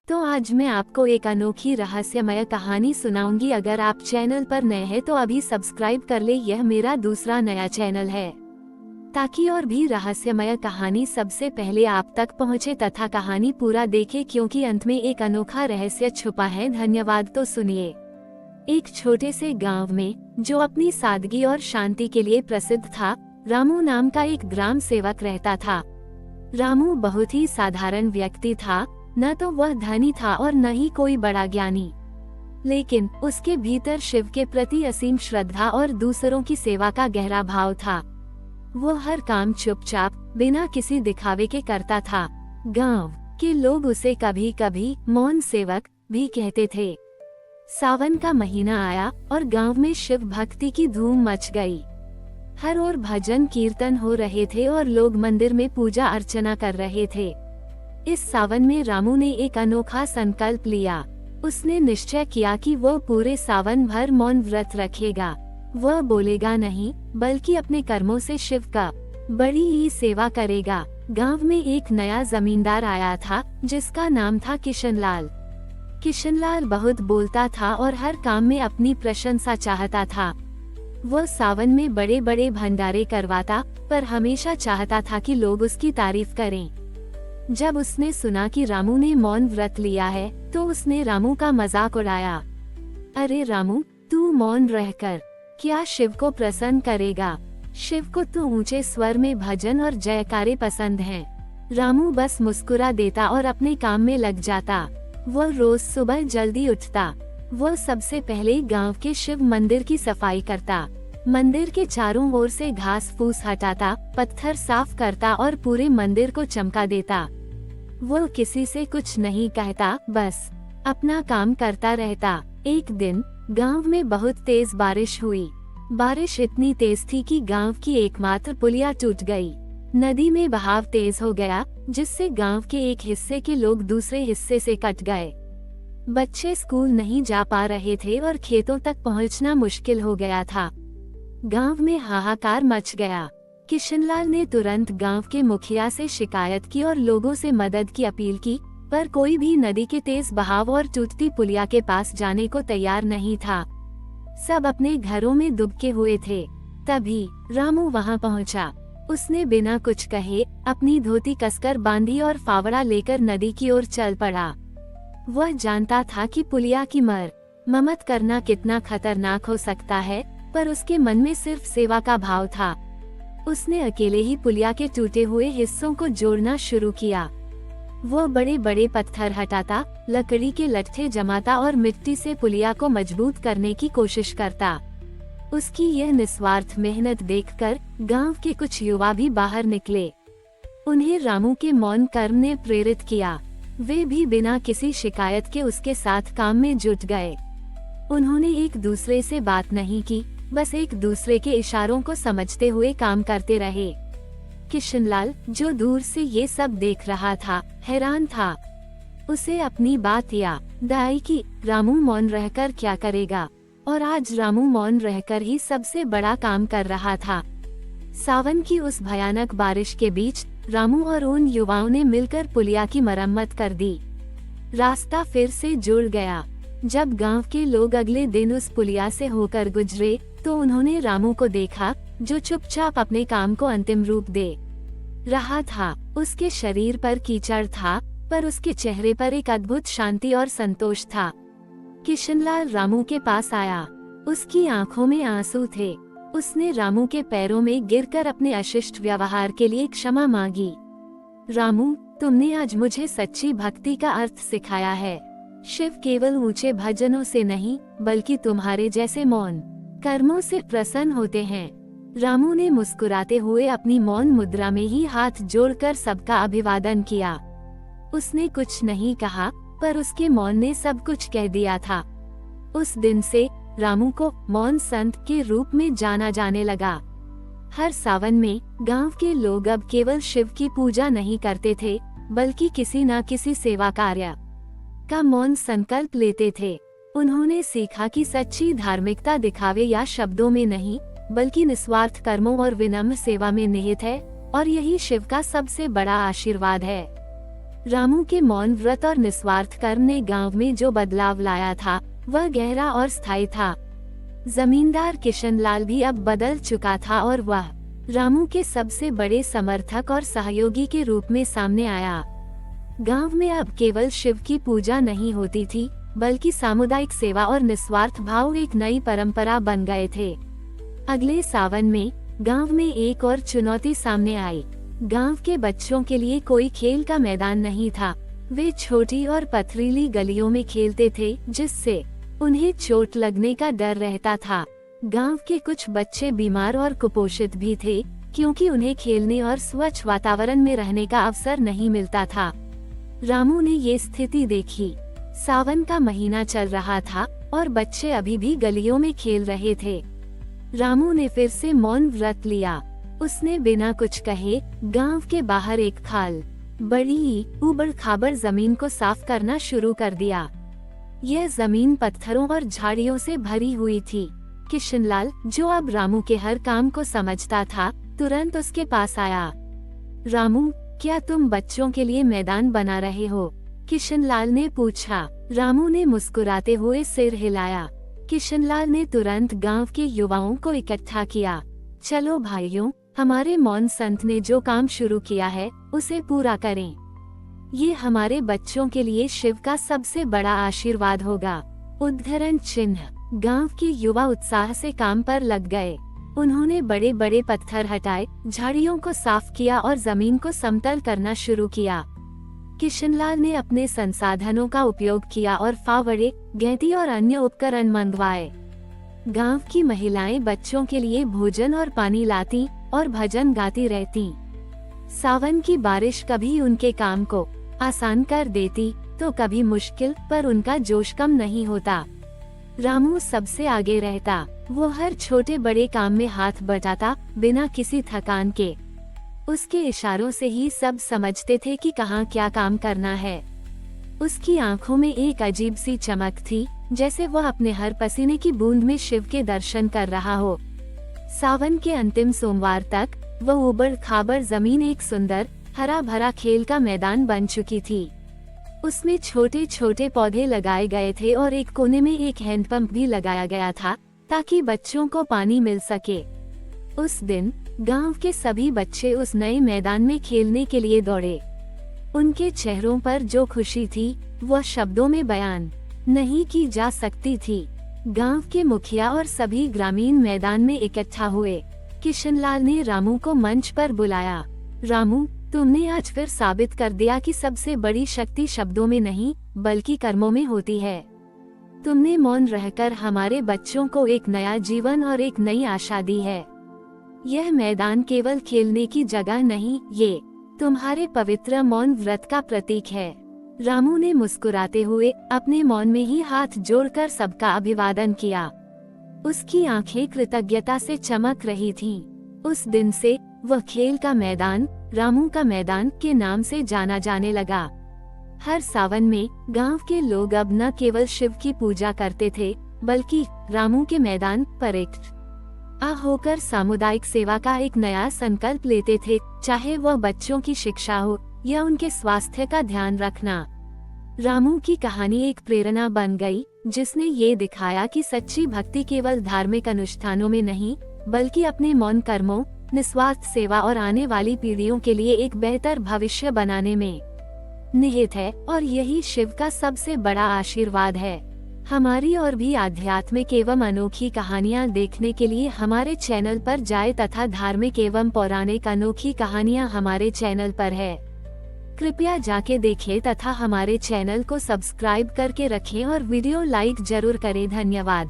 तो आज मैं आपको एक अनोखी रहस्यमय कहानी सुनाऊंगी। अगर आप चैनल पर नए हैं तो अभी सब्सक्राइब कर ले, यह मेरा दूसरा नया चैनल है ताकि और भी रहस्यमय कहानी सबसे पहले आप तक पहुंचे तथा कहानी पूरा देखें क्योंकि अंत में एक अनोखा रहस्य छुपा है। धन्यवाद। तो सुनिए। एक छोटे से गांव में, जो अपनी सादगी और शांति के लिए प्रसिद्ध था, रामू नाम का एक ग्राम सेवक रहता था। रामू बहुत ही साधारण व्यक्ति था, न तो वह धनी था और न ही कोई बड़ा ज्ञानी, लेकिन उसके भीतर शिव के प्रति असीम श्रद्धा और दूसरों की सेवा का गहरा भाव था। वो हर काम चुपचाप बिना किसी दिखावे के करता था। गांव के लोग उसे कभी कभी मौन सेवक भी कहते थे। सावन का महीना आया और गांव में शिव भक्ति की धूम मच गई। हर ओर भजन कीर्तन हो रहे थे और लोग मंदिर में पूजा अर्चना कर रहे थे। इस सावन में रामू ने एक अनोखा संकल्प लिया। उसने निश्चय किया कि वो पूरे सावन भर मौन व्रत रखेगा। वह बोलेगा नहीं, बल्कि अपने कर्मों से शिव का बड़ी ही सेवा करेगा। गांव में एक नया जमींदार आया था जिसका नाम था किशनलाल। किशनलाल बहुत बोलता था और हर काम में अपनी प्रशंसा चाहता था। वह सावन में बड़े बड़े भंडारे करवाता, पर हमेशा चाहता था कि लोग उसकी तारीफ करें। जब उसने सुना कि रामू ने मौन व्रत लिया है तो उसने रामू का मजाक उड़ाया। अरे रामू, तू मौन रहकर क्या शिव को प्रसन्न करेगा? शिव को तो ऊंचे स्वर में भजन और जयकारे पसंद हैं। रामू बस मुस्कुरा देता और अपने काम में लग जाता। वह रोज सुबह जल्दी उठता। वह सबसे पहले गांव के शिव मंदिर की सफाई करता। मंदिर के चारों ओर से घास फूस हटाता, पत्थर साफ करता और पूरे मंदिर को चमका देता। वो किसी से कुछ नहीं कहता, बस अपना काम करता रहता। एक दिन गांव में बहुत तेज बारिश हुई। बारिश इतनी तेज थी कि गांव की एकमात्र पुलिया टूट गई। नदी में बहाव तेज हो गया, जिससे गांव के एक हिस्से के लोग दूसरे हिस्से से कट गए। बच्चे स्कूल नहीं जा पा रहे थे और खेतों तक पहुंचना मुश्किल हो गया था। गांव में हाहाकार मच गया। किशनलाल ने तुरंत गांव के मुखिया से शिकायत की और लोगों से मदद की अपील की, पर कोई भी नदी के तेज बहाव और टूटती पुलिया के पास जाने को तैयार नहीं था। सब अपने घरों में दुबके हुए थे। तभी रामू वहां पहुंचा। उसने बिना कुछ कहे अपनी धोती कसकर बांधी और फावड़ा लेकर नदी की ओर चल पड़ा। वह जानता था कि पुलिया की मरम्मत करना कितना खतरनाक हो सकता है, पर उसके मन में सिर्फ सेवा का भाव था। उसने अकेले ही पुलिया के टूटे हुए हिस्सों को जोड़ना शुरू किया। वो बड़े बड़े पत्थर हटाता, लकड़ी के लट्ठे जमाता और मिट्टी से पुलिया को मजबूत करने की कोशिश करता। उसकी यह निस्वार्थ मेहनत देखकर गांव के कुछ युवा भी बाहर निकले। उन्हें रामू के मौन कर्म ने प्रेरित किया। वे भी बिना किसी शिकायत के उसके साथ काम में जुट गए। उन्होंने एक दूसरे से बात नहीं की, बस एक दूसरे के इशारों को समझते हुए काम करते रहे। किशनलाल, जो दूर से ये सब देख रहा था, हैरान था। उसे अपनी बात याद आई कि रामू मौन रहकर क्या करेगा, और आज रामू मौन रहकर ही सबसे बड़ा काम कर रहा था। सावन की उस भयानक बारिश के बीच रामू और उन युवाओं ने मिलकर पुलिया की मरम्मत कर दी। रास्ता फिर से जुड़ गया। जब गांव के लोग अगले दिन उस पुलिया से होकर गुजरे तो उन्होंने रामू को देखा, जो चुपचाप अपने काम को अंतिम रूप दे रहा था। उसके शरीर पर कीचड़ था, पर उसके चेहरे पर एक अद्भुत शांति और संतोष था। किशनलाल रामू के पास आया। उसकी आंखों में आंसू थे। उसने रामू के पैरों में गिरकर अपने अशिष्ट व्यवहार के लिए क्षमा मांगी। रामू, तुमने आज मुझे सच्ची भक्ति का अर्थ सिखाया है। शिव केवल ऊंचे भजनों से नहीं, बल्कि तुम्हारे जैसे मौन कर्मों से प्रसन्न होते हैं। रामू ने मुस्कुराते हुए अपनी मौन मुद्रा में ही हाथ जोड़कर सबका अभिवादन किया। उसने कुछ नहीं कहा, पर उसके मौन ने सब कुछ कह दिया था। उस दिन से रामू को मौन संत के रूप में जाना जाने लगा। हर सावन में गांव के लोग अब केवल शिव की पूजा नहीं करते थे, बल्कि किसी न किसी सेवा कार्य का मौन संकल्प लेते थे। उन्होंने सीखा कि सच्ची धार्मिकता दिखावे या शब्दों में नहीं, बल्कि निस्वार्थ कर्मों और विनम्र सेवा में निहित है, और यही शिव का सबसे बड़ा आशीर्वाद है। रामू के मौन व्रत और निस्वार्थ कर्म ने गांव में जो बदलाव लाया था वह गहरा और स्थायी था। जमींदार किशनलाल भी अब बदल चुका था और वह रामू के सबसे बड़े समर्थक और सहयोगी के रूप में सामने आया। गांव में अब केवल शिव की पूजा नहीं होती थी, बल्कि सामुदायिक सेवा और निस्वार्थ भाव एक नई परंपरा बन गए थे। अगले सावन में गांव में एक और चुनौती सामने आई। गांव के बच्चों के लिए कोई खेल का मैदान नहीं था। वे छोटी और पथरीली गलियों में खेलते थे, जिससे उन्हें चोट लगने का डर रहता था। गांव के कुछ बच्चे बीमार और कुपोषित भी थे, क्योंकि उन्हें खेलने और स्वच्छ वातावरण में रहने का अवसर नहीं मिलता था। रामू ने ये स्थिति देखी। सावन का महीना चल रहा था और बच्चे अभी भी गलियों में खेल रहे थे। रामू ने फिर से मौन व्रत लिया। उसने बिना कुछ कहे गांव के बाहर एक खाल, बड़ी ऊबड़ खाबड़ जमीन को साफ करना शुरू कर दिया। यह जमीन पत्थरों और झाड़ियों से भरी हुई थी। किशनलाल, जो अब रामू के हर काम को समझता था, तुरंत उसके पास आया। रामू, क्या तुम बच्चों के लिए मैदान बना रहे हो? किशनलाल ने पूछा। रामू ने मुस्कुराते हुए सिर हिलाया। किशनलाल ने तुरंत गांव के युवाओं को इकट्ठा किया। चलो भाइयों, हमारे मौन संत ने जो काम शुरू किया है उसे पूरा करें। ये हमारे बच्चों के लिए शिव का सबसे बड़ा आशीर्वाद होगा। उद्धरण चिन्ह। गांव के युवा उत्साह से काम पर लग गए। उन्होंने बड़े बड़े पत्थर हटाए, झाड़ियों को साफ किया और जमीन को समतल करना शुरू किया। किशनलाल ने अपने संसाधनों का उपयोग किया और फावड़े, गैंती और अन्य उपकरण मंगवाए। गांव की महिलाएं बच्चों के लिए भोजन और पानी लाती और भजन गाती रहती। सावन की बारिश कभी उनके काम को आसान कर देती तो कभी मुश्किल, पर उनका जोश कम नहीं होता। रामू सबसे आगे रहता। वो हर छोटे बड़े काम में हाथ बटाता, बिना किसी थकान के। उसके इशारों से ही सब समझते थे कि कहाँ क्या काम करना है। उसकी आंखों में एक अजीब सी चमक थी, जैसे वह अपने हर पसीने की बूंद में शिव के दर्शन कर रहा हो। सावन के अंतिम सोमवार तक वह ऊबड़ खाबड़ जमीन एक सुंदर हरा भरा खेल का मैदान बन चुकी थी। उसमें छोटे छोटे पौधे लगाए गए थे और एक कोने में एक हैंडपंप भी लगाया गया था, ताकि बच्चों को पानी मिल सके। उस दिन गांव के सभी बच्चे उस नए मैदान में खेलने के लिए दौड़े। उनके चेहरों पर जो खुशी थी वह शब्दों में बयान नहीं की जा सकती थी। गांव के मुखिया और सभी ग्रामीण मैदान में इकट्ठा हुए। किशनलाल ने रामू को मंच पर बुलाया। रामू, तुमने आज फिर साबित कर दिया कि सबसे बड़ी शक्ति शब्दों में नहीं, बल्कि कर्मों में होती है। तुमने मौन रहकर हमारे बच्चों को एक नया जीवन और एक नई आशा दी है। यह मैदान केवल खेलने की जगह नहीं, ये तुम्हारे पवित्र मौन व्रत का प्रतीक है। रामू ने मुस्कुराते हुए अपने मौन में ही हाथ जोड़कर सबका अभिवादन किया। उसकी आंखें कृतज्ञता से चमक रही थीं। उस दिन से वह खेल का मैदान, रामू का मैदान के नाम से जाना जाने लगा। हर सावन में गांव के लोग अब न केवल शिव की पूजा करते थे, बल्कि रामू के मैदान पर एकट्ठा होकर सामुदायिक सेवा का एक नया संकल्प लेते थे, चाहे वह बच्चों की शिक्षा हो या उनके स्वास्थ्य का ध्यान रखना। रामू की कहानी एक प्रेरणा बन गई, जिसने ये दिखाया कि सच्ची भक्ति केवल धार्मिक अनुष्ठानों में नहीं, बल्कि अपने मौन कर्मों, निस्वार्थ सेवा और आने वाली पीढ़ियों के लिए एक बेहतर भविष्य बनाने में निहित है। और यही शिव का सबसे बड़ा आशीर्वाद है। हमारी और भी आध्यात्मिक एवं अनोखी कहानियाँ देखने के लिए हमारे चैनल पर जाएं तथा धार्मिक एवं पौराणिक अनोखी कहानियाँ हमारे चैनल पर है। कृपया जाके देखें तथा हमारे चैनल को सब्सक्राइब करके रखें और वीडियो लाइक जरूर करें। धन्यवाद।